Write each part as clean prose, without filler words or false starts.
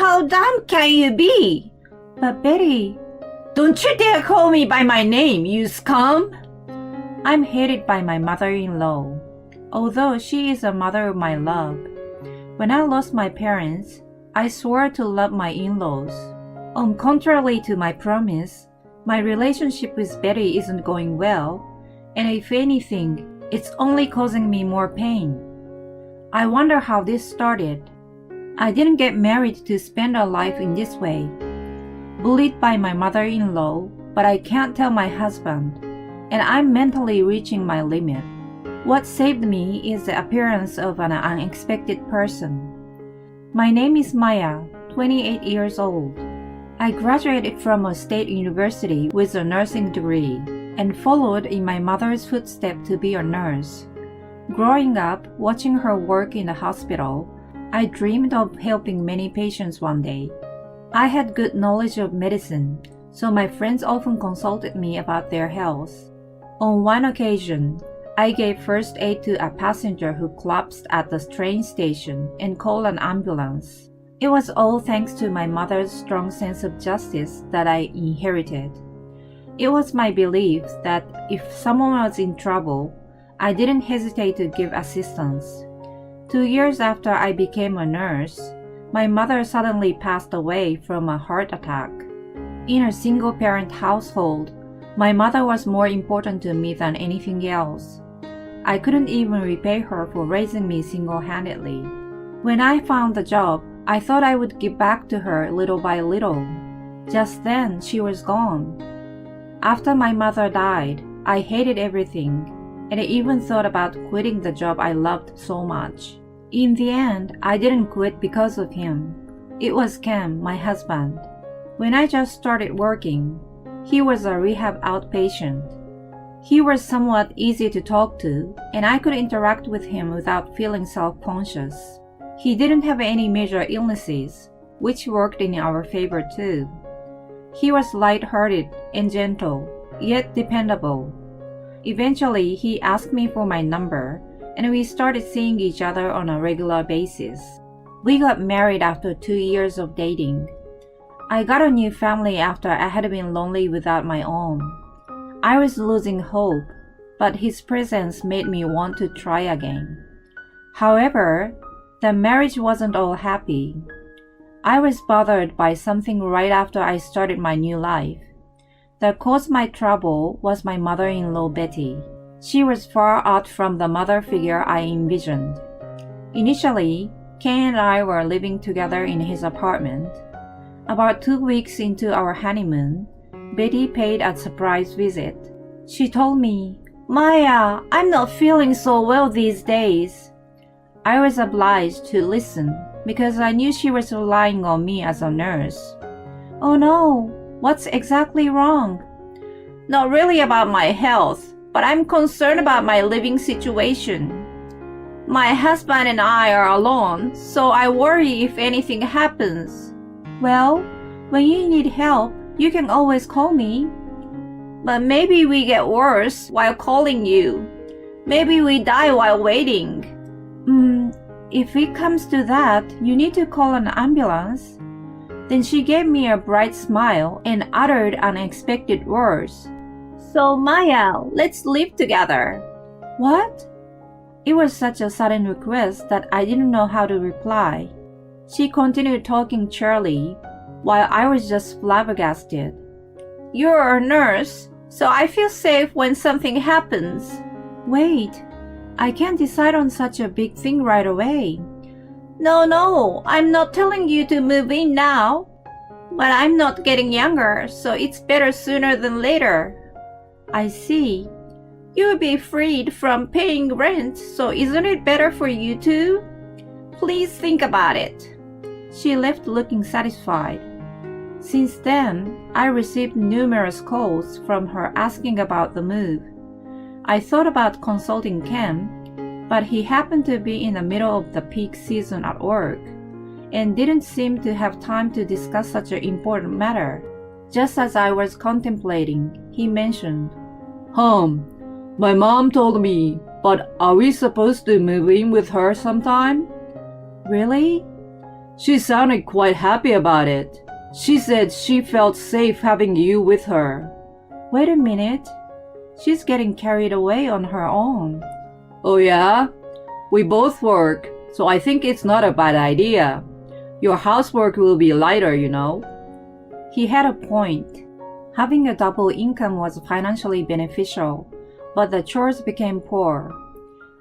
how dumb can you be? But Betty, Don't you dare call me by my name, you scum! I'm hated by my mother-in-law, although she is a mother of my love. When I lost my parents, I swore to love my in-laws. Contrary to my promise, my relationship with Betty isn't going well, and if anything, it's only causing me more pain. I wonder how this started. I didn't get married to spend a life in this way. Bullied by my mother-in-law, but I can't tell my husband, and I'm mentally reaching my limit. What saved me is the appearance of an unexpected person. My name is Maya, 28 years old. I graduated from a state university with a nursing degree and followed in my mother's footsteps to be a nurse. Growing up, watching her work in the hospital, I dreamed of helping many patients one day. I had good knowledge of medicine, so my friends often consulted me about their health. On one occasion, I gave first aid to a passenger who collapsed at the train station and called an ambulance. It was all thanks to my mother's strong sense of justice that I inherited. It was my belief that if someone was in trouble, I didn't hesitate to give assistance. 2 years after I became a nurse, my mother suddenly passed away from a heart attack. In a single-parent household, my mother was more important to me than anything else. I couldn't even repay her for raising me single-handedly. When I found the job, I thought I would give back to her little by little. Just then, she was gone. After my mother died, I hated everything, and I even thought about quitting the job I loved so much. In the end, I didn't quit because of him. It was Cam, my husband. When I just started working, he was a rehab outpatient. He was somewhat easy to talk to, and I could interact with him without feeling self-conscious. He didn't have any major illnesses, which worked in our favor too. He was light-hearted and gentle, yet dependable. Eventually, he asked me for my number, and we started seeing each other on a regular basis. We got married after 2 years of dating. I got a new family after I had been lonely without my own. I was losing hope, but his presence made me want to try again. However, the marriage wasn't all happy. I was bothered by something right after I started my new life. That caused my trouble was my mother-in-law Betty. She was far out from the mother figure I envisioned. Initially, Ken and I were living together in his apartment. About 2 weeks into our honeymoon, Betty paid a surprise visit. She told me, "Maya, I'm not feeling so well these days." I was obliged to listen because I knew she was relying on me as a nurse. "Oh no, what's exactly wrong?" "Not really about my health, but I'm concerned about my living situation. My husband and I are alone, so I worry if anything happens." "Well, when you need help, you can always call me." "But maybe we get worse while calling you. Maybe we die while waiting." If it comes to that, you need to call an ambulance." Then she gave me a bright smile and uttered unexpected words. "So Maya, let's live together." "What?" It was such a sudden request that I didn't know how to reply. She continued talking cheerily, while I was just flabbergasted. "You're a nurse, so I feel safe when something happens." "Wait, I can't decide on such a big thing right away." No, I'm not telling you to move in now. But I'm not getting younger, so it's better sooner than later." "I see. You'll be freed from paying rent, so isn't it better for you too? Please think about it." She left looking satisfied. Since then, I received numerous calls from her asking about the move. I thought about consulting Ken, but he happened to be in the middle of the peak season at work and didn't seem to have time to discuss such an important matter. Just as I was contemplating, he mentioned, My mom told me, but are we supposed to move in with her sometime?" "Really?" She sounded quite happy about it. She said she felt safe having you with her. Wait a minute. She's getting carried away on her own. Oh yeah? We both work, so I think it's not a bad idea. Your housework will be lighter, you know. He had a point. Having a double income was financially beneficial, but the chores became poor.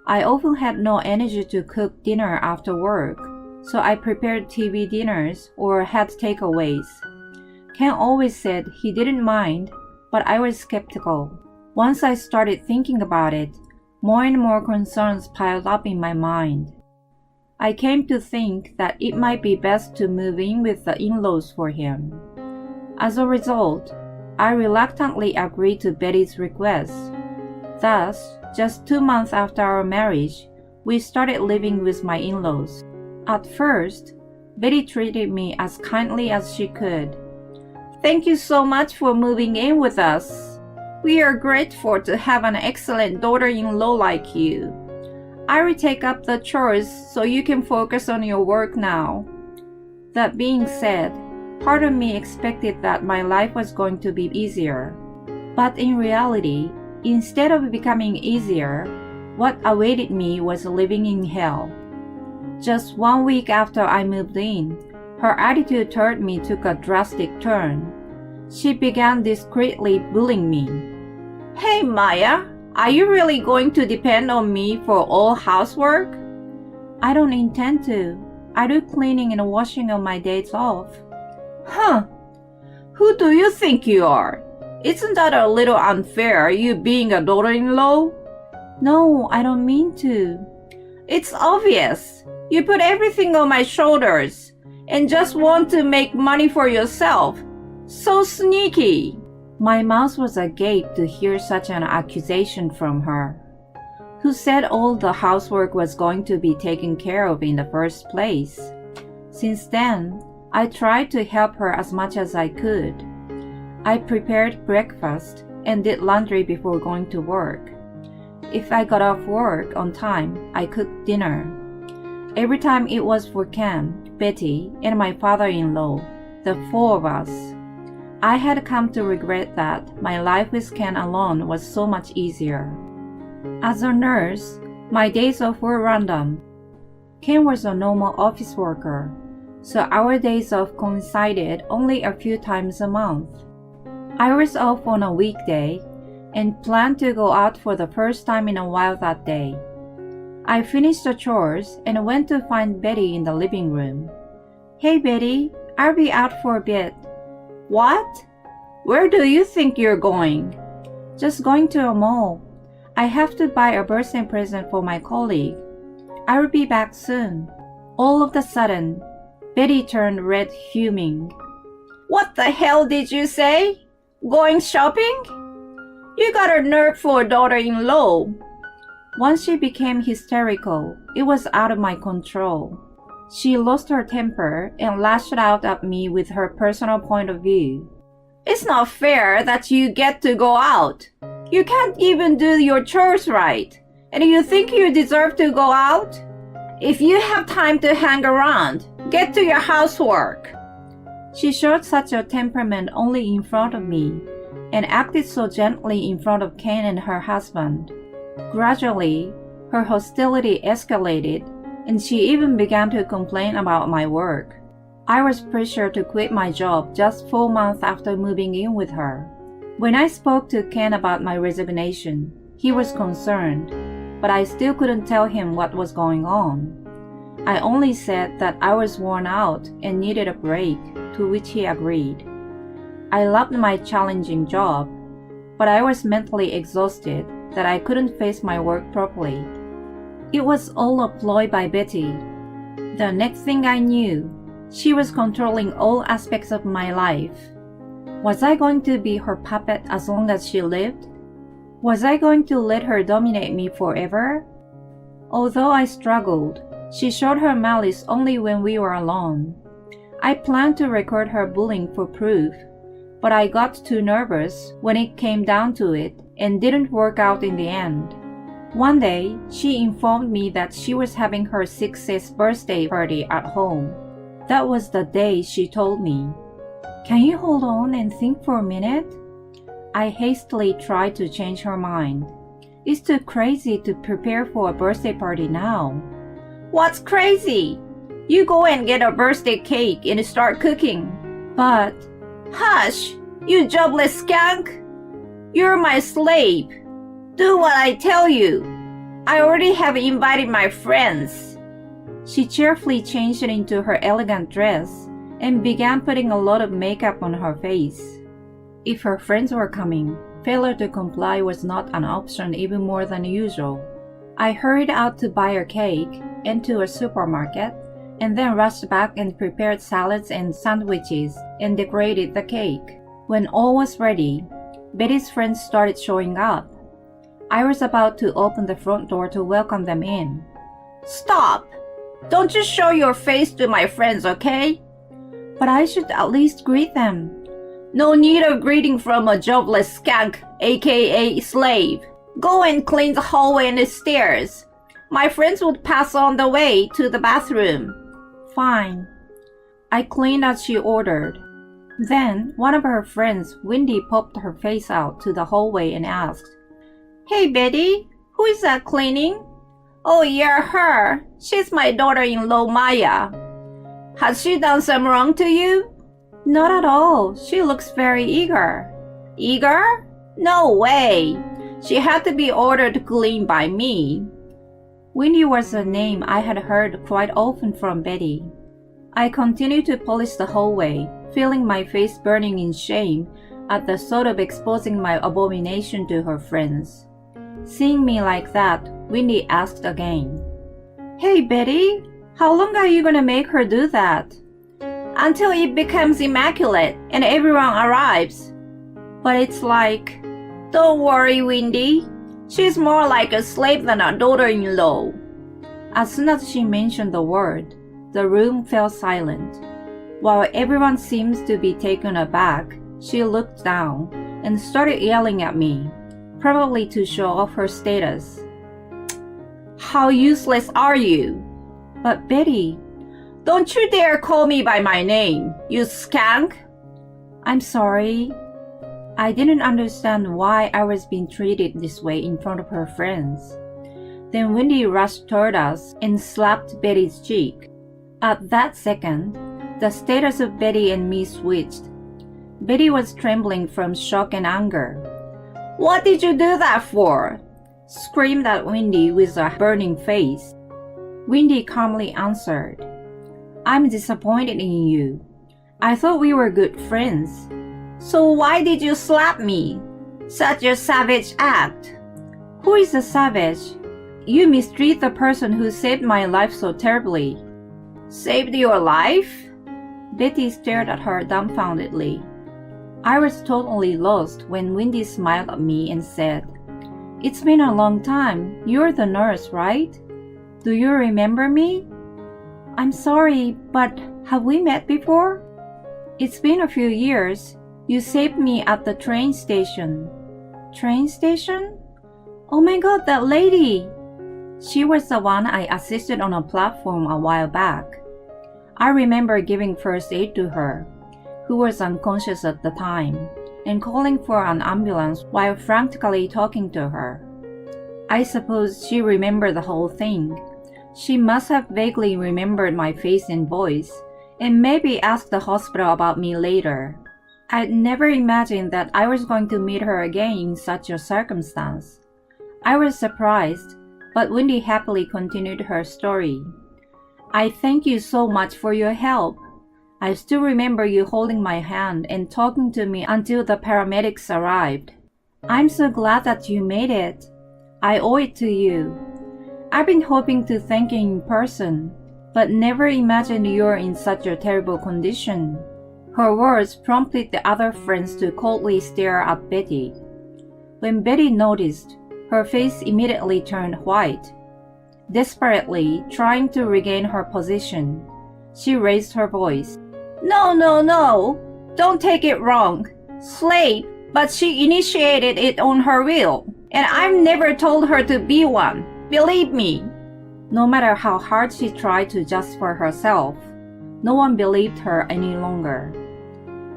I often had no energy to cook dinner after work, so I prepared TV dinners or had takeaways. Ken always said he didn't mind, but I was skeptical. Once I started thinking about it, more and more concerns piled up in my mind. I came to think that it might be best to move in with the in-laws for him. As a result, I reluctantly agreed to Betty's request. Thus, just 2 months after our marriage, we started living with my in-laws. At first, Betty treated me as kindly as she could. Thank you so much for moving in with us. We are grateful to have an excellent daughter-in-law like you. I will take up the chores so you can focus on your work now. That being said, part of me expected that my life was going to be easier. But in reality, instead of becoming easier, what awaited me was living in hell. Just 1 week after I moved in, her attitude toward me took a drastic turn. She began discreetly bullying me. Hey Maya, are you really going to depend on me for all housework? I don't intend to. I do cleaning and washing on my days off. Huh. Who do you think you are? Isn't that a little unfair, you being a daughter-in-law? No, I don't mean to. It's obvious. You put everything on my shoulders and just want to make money for yourself. So sneaky. My mouth was agape to hear such an accusation from her. Who said all the housework was going to be taken care of in the first place? Since then, I tried to help her as much as I could. I prepared breakfast and did laundry before going to work. If I got off work on time, I cooked dinner. Every time it was for Cam, Betty, and my father-in-law, the 4 of us. I had come to regret that my life with Ken alone was so much easier. As a nurse, my days off were random. Ken was a normal office worker, so our days off coincided only a few times a month. I was off on a weekday and planned to go out for the first time in a while that day. I finished the chores and went to find Betty in the living room. Hey Betty, I'll be out for a bit. What? Where do you think you're going? Just going to a mall. I have to buy a birthday present for my colleague. I will be back soon. All of a sudden, Betty turned red, fuming. What the hell did you say? Going shopping? You got a nerve for a daughter-in-law. Once she became hysterical, it was out of my control. She lost her temper and lashed out at me with her personal point of view. It's not fair that you get to go out. You can't even do your chores right, and you think you deserve to go out? If you have time to hang around, get to your housework. She showed such a temperament only in front of me, and acted so gently in front of Ken and her husband. Gradually, her hostility escalated, and she even began to complain about my work. I was pressured to quit my job just 4 months after moving in with her. When I spoke to Ken about my resignation, he was concerned, but I still couldn't tell him what was going on. I only said that I was worn out and needed a break, to which he agreed. I loved my challenging job, but I was mentally exhausted that I couldn't face my work properly. It was all a ploy by Betty. The next thing I knew, she was controlling all aspects of my life. Was I going to be her puppet as long as she lived? Was I going to let her dominate me forever? Although I struggled, she showed her malice only when we were alone. I planned to record her bullying for proof, but I got too nervous when it came down to it and didn't work out in the end. One day, she informed me that she was having her 6th birthday party at home. That was the day she told me. Can you hold on and think for a minute? I hastily tried to change her mind. It's too crazy to prepare for a birthday party now. What's crazy? You go and get a birthday cake and start cooking. But, Hush, you jobless skunk. You're my slave. Do what I tell you. I already have invited my friends. she cheerfully changed into her elegant dress and began putting a lot of makeup on her face. If her friends were coming, failure to comply was not an option even more than usual. I hurried out to buy her cake and to a supermarket, and then rushed back and prepared salads and sandwiches and decorated the cake. When all was ready, Betty's friends started showing up. I was about to open the front door to welcome them in. Stop! Don't you show your face to my friends, okay? But I should at least greet them. No need of greeting from a jobless skunk, aka slave. Go and clean the hallway and the stairs. My friends would pass on the way to the bathroom. Fine. I cleaned as she ordered. Then one of her friends, Wendy, popped her face out to the hallway and asked, Hey Betty, who is that cleaning? Oh yeah, her. She's my daughter-in-law Maya. Has she done some wrong to you? Not at all. She looks very eager. Eager? No way. She had to be ordered to clean by me. Wendy was a name I had heard quite often from Betty. I continued to polish the hallway, feeling my face burning in shame at the thought of exposing my abomination to her friends. Seeing me like that, Wendy asked again, Hey Betty, how long are you gonna make her do that? Until it becomes immaculate and everyone arrives. But it's like, Don't worry, Wendy. She's more like a slave than a daughter-in-law. As soon as she mentioned the word, the room fell silent. While everyone seems to be taken aback, she looked down and started yelling at me, probably to show off her status. How useless are you? But Betty, don't you dare call me by my name, you skunk. I'm sorry. I didn't understand why I was being treated this way in front of her friends. Then Wendy rushed toward us and slapped Betty's cheek. At that second, the status of Betty and me switched. Betty was trembling from shock and anger. What did you do that for? Screamed at Wendy with a burning face. Wendy calmly answered, I'm disappointed in you. I thought we were good friends. So why did you slap me? Such a savage act. Who is a savage? You mistreat the person who saved my life so terribly. Saved your life? Betty stared at her dumbfoundedly. I was totally lost when Wendy smiled at me and said, It's been a long time. You're the nurse, right? Do you remember me? I'm sorry, but have we met before? It's been a few years. You saved me at the train station. Train station? Oh my god, that lady! She was the one I assisted on a platform a while back. I remember giving first aid to her, who was unconscious at the time, and calling for an ambulance while frantically talking to her. I suppose she remembered the whole thing. She must have vaguely remembered my face and voice, and maybe asked the hospital about me later. I'd never imagined that I was going to meet her again in such a circumstance. I was surprised, but Wendy happily continued her story. I thank you so much for your help. I still remember you holding my hand and talking to me until the paramedics arrived. I'm so glad that you made it. I owe it to you. I've been hoping to thank you in person, but never imagined you're in such a terrible condition. Her words prompted the other friends to coldly stare at Betty. When Betty noticed, her face immediately turned white. Desperately trying to regain her position, she raised her voice. No. Don't take it wrong. Slave, but she initiated it on her will, and I've never told her to be one. Believe me. No matter how hard she tried to justify herself, No one believed her any longer.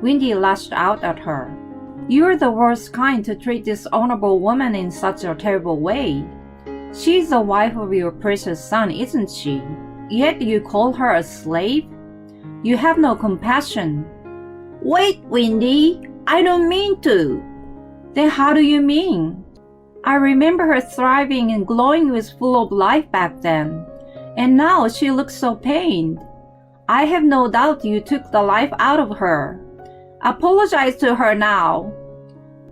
Windy lashed out at her. "You're the worst kind to treat this honorable woman in such a terrible way. She's the wife of your precious son, isn't she? Yet you call her a slave? You have no compassion." Wait, Windy, I don't mean to. Then how do you mean? I remember her thriving and glowing with full of life back then, and now she looks so pained. I have no doubt you took the life out of her. Apologize to her now.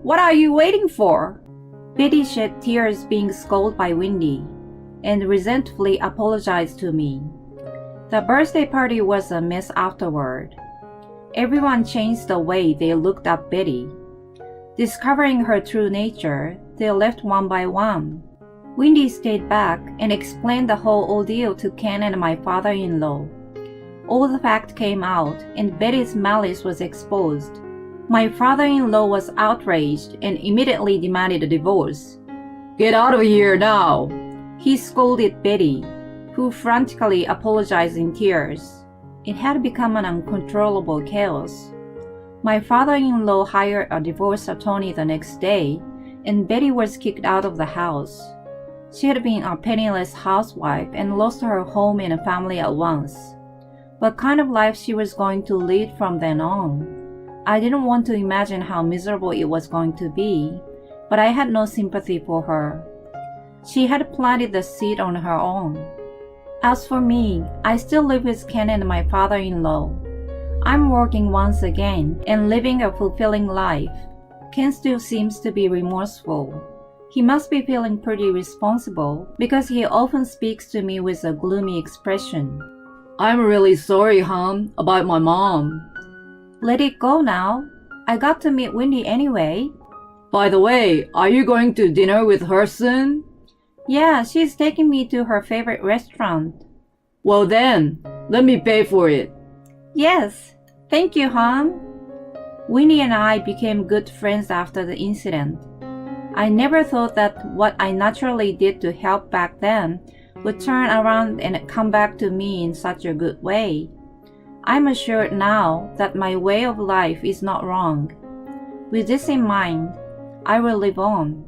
What are you waiting for? Betty shed tears being scolded by Windy, and resentfully apologized to me. The birthday party was a mess afterward. Everyone changed the way they looked at Betty. Discovering her true nature, they left one by one. Windy stayed back and explained the whole ordeal to Ken and my father-in-law. All the facts came out, and Betty's malice was exposed. My father-in-law was outraged and immediately demanded a divorce. "Get out of here now," he scolded Betty, who frantically apologized in tears. It had become an uncontrollable chaos. My father-in-law hired a divorce attorney the next day, and Betty was kicked out of the house. She had been a penniless housewife and lost her home and family at once. What kind of life she was going to lead from then on? I didn't want to imagine how miserable it was going to be, but I had no sympathy for her. She had planted the seed on her own. As for me, I still live with Ken and my father-in-law. I'm working once again and living a fulfilling life. Ken still seems to be remorseful. He must be feeling pretty responsible because he often speaks to me with a gloomy expression. "I'm really sorry, hon, about my mom." Let it go now. I got to meet Windy anyway. By the way, are you going to dinner with her soon? Yeah, she's taking me to her favorite restaurant. Well then, let me pay for it. Yes, thank you, hon. Winnie and I became good friends after the incident. I never thought that what I naturally did to help back then would turn around and come back to me in such a good way. I'm assured now that my way of life is not wrong. With this in mind, I will live on.